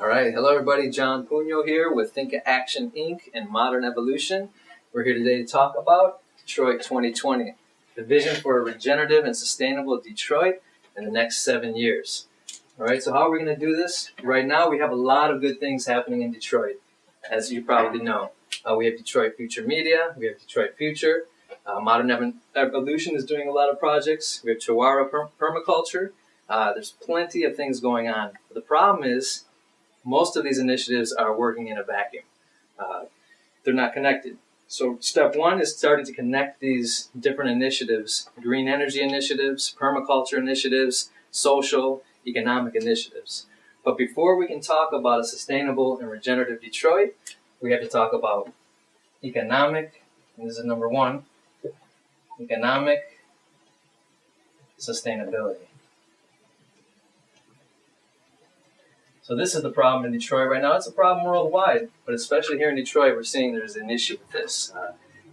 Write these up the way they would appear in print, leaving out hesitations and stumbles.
All right, hello everybody, John Puno here with Think Action Inc. and Modern Evolution. We're here today to talk about Detroit 2020, the vision for a regenerative and sustainable Detroit in the next 7 years. All right, so how are we going to do this? Right now we have a lot of good things happening in Detroit, as you probably know. We have Detroit Future Media, we have Detroit Future, Modern Evolution is doing a lot of projects, we have Chihuahua Permaculture. There's plenty of things going on. But the problem is, most of these initiatives are working in a vacuum. They're not connected. So step one is starting to connect these different initiatives, green energy initiatives, permaculture initiatives, social, economic initiatives. But before we can talk about a sustainable and regenerative Detroit, we have to talk about economic, and this is number one, economic sustainability. So this is the problem in Detroit right now. It's a problem worldwide, but especially here in Detroit, we're seeing there's an issue with this.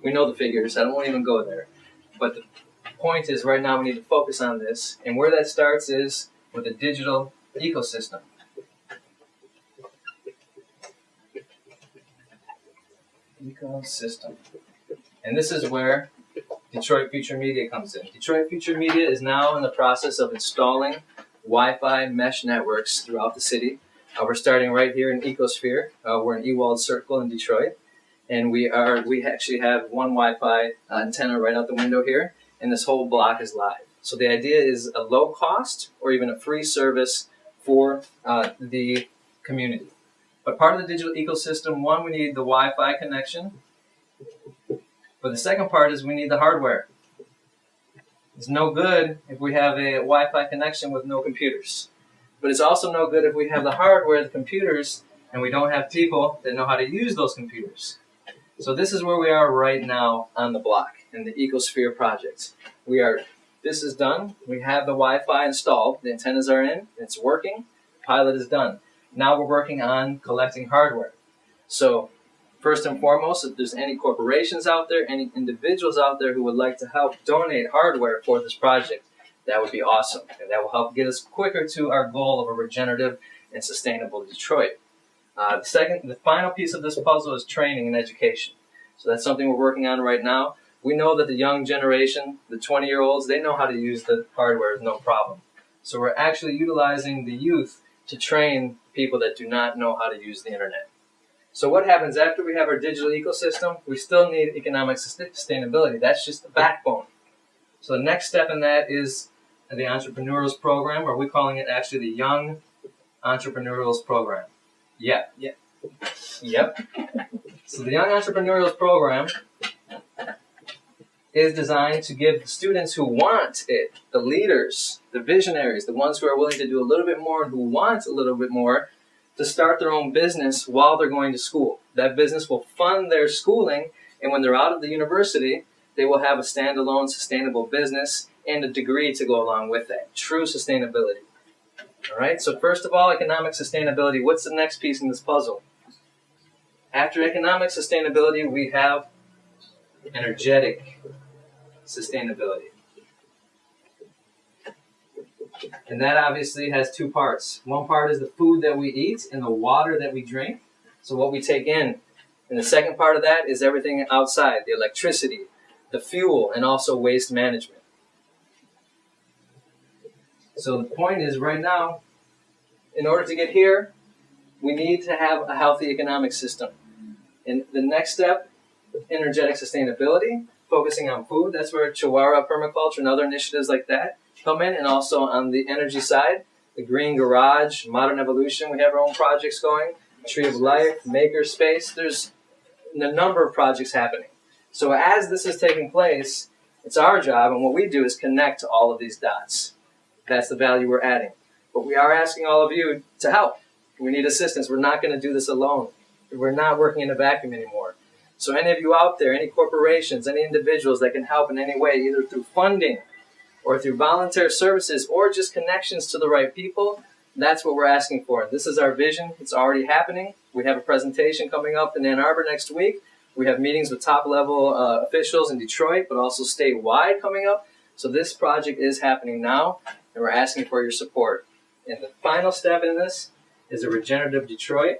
We know the figures. I won't even go there. But the point is, right now we need to focus on this. And where that starts is with a digital ecosystem. Ecosystem. And this is where Detroit Future Media comes in. Detroit Future Media is now in the process of installing Wi-Fi mesh networks throughout the city. We're starting right here in Ecosphere. We're in Ewald Circle in Detroit, and we actually have one Wi-Fi antenna right out the window here, and this whole block is live. So the idea is a low cost or even a free service for the community. But part of the digital ecosystem, one, we need the Wi-Fi connection, but the second part is we need the hardware. It's no good if we have a Wi-Fi connection with no computers. But it's also no good if we have the hardware, the computers, and we don't have people that know how to use those computers. So this is where we are right now on the block in the Ecosphere project. This is done. We have the Wi-Fi installed. The antennas are in. It's working. Pilot is done. Now we're working on collecting hardware. So first and foremost, if there's any corporations out there, any individuals out there who would like to help donate hardware for this project, that would be awesome. And that will help get us quicker to our goal of a regenerative and sustainable Detroit. The final piece of this puzzle is training and education. So that's something we're working on right now. We know that the young generation, the 20-year-olds, they know how to use the hardware, no problem. So we're actually utilizing the youth to train people that do not know how to use the internet. So what happens after we have our digital ecosystem? We still need economic sustainability. That's just the backbone. So the next step in that is the Entrepreneurs Program, or we're calling it actually the Young Entrepreneurs Program. Yep. So the Young Entrepreneurs Program is designed to give the students who want it, the leaders, the visionaries, the ones who are willing to do a little bit more and who want a little bit more, to start their own business while they're going to school. That business will fund their schooling, and when they're out of the university, they will have a standalone, sustainable business and a degree to go along with that. True sustainability. All right, so first of all, economic sustainability. What's the next piece in this puzzle? After economic sustainability, we have energetic sustainability. And that obviously has two parts. One part is the food that we eat and the water that we drink, so what we take in. And the second part of that is everything outside, the electricity, the fuel, and also waste management. So the point is, right now, in order to get here, we need to have a healthy economic system. And the next step, energetic sustainability, focusing on food. That's where Chihuahua Permaculture and other initiatives like that come in. And also on the energy side, the Green Garage, Modern Evolution, we have our own projects going, Tree of Life, Makerspace. There's a number of projects happening. So as this is taking place, it's our job, and what we do is connect to all of these dots. That's the value we're adding. But we are asking all of you to help. We need assistance. We're not going to do this alone. We're not working in a vacuum anymore. So any of you out there, any corporations, any individuals that can help in any way, either through funding or through volunteer services or just connections to the right people, that's what we're asking for. This is our vision. It's already happening. We have a presentation coming up in Ann Arbor next week. We have meetings with top-level officials in Detroit, but also statewide coming up. So this project is happening now, and we're asking for your support. And the final step in this is a regenerative Detroit.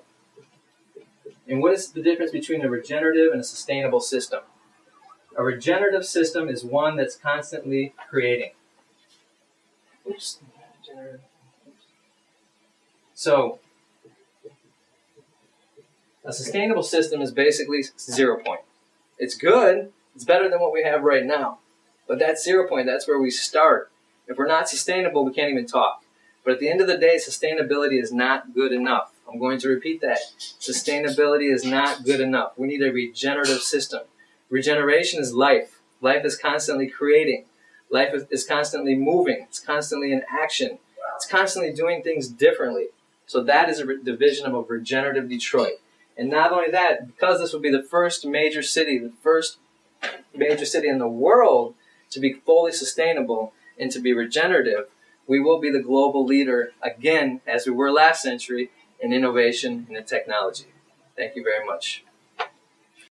And what is the difference between a regenerative and a sustainable system? A regenerative system is one that's constantly creating. Oops. So, a sustainable system is basically 0 point. It's good. It's better than what we have right now. But that 0 point, that's where we start. If we're not sustainable, we can't even talk. But at the end of the day, sustainability is not good enough. I'm going to repeat that. Sustainability is not good enough. We need a regenerative system. Regeneration is life. Life is constantly creating. Life is constantly moving. It's constantly in action. It's constantly doing things differently. So that is the vision of a regenerative Detroit. And not only that, because this will be the first major city in the world to be fully sustainable and to be regenerative, we will be the global leader again, as we were last century, in innovation and in technology. Thank you very much.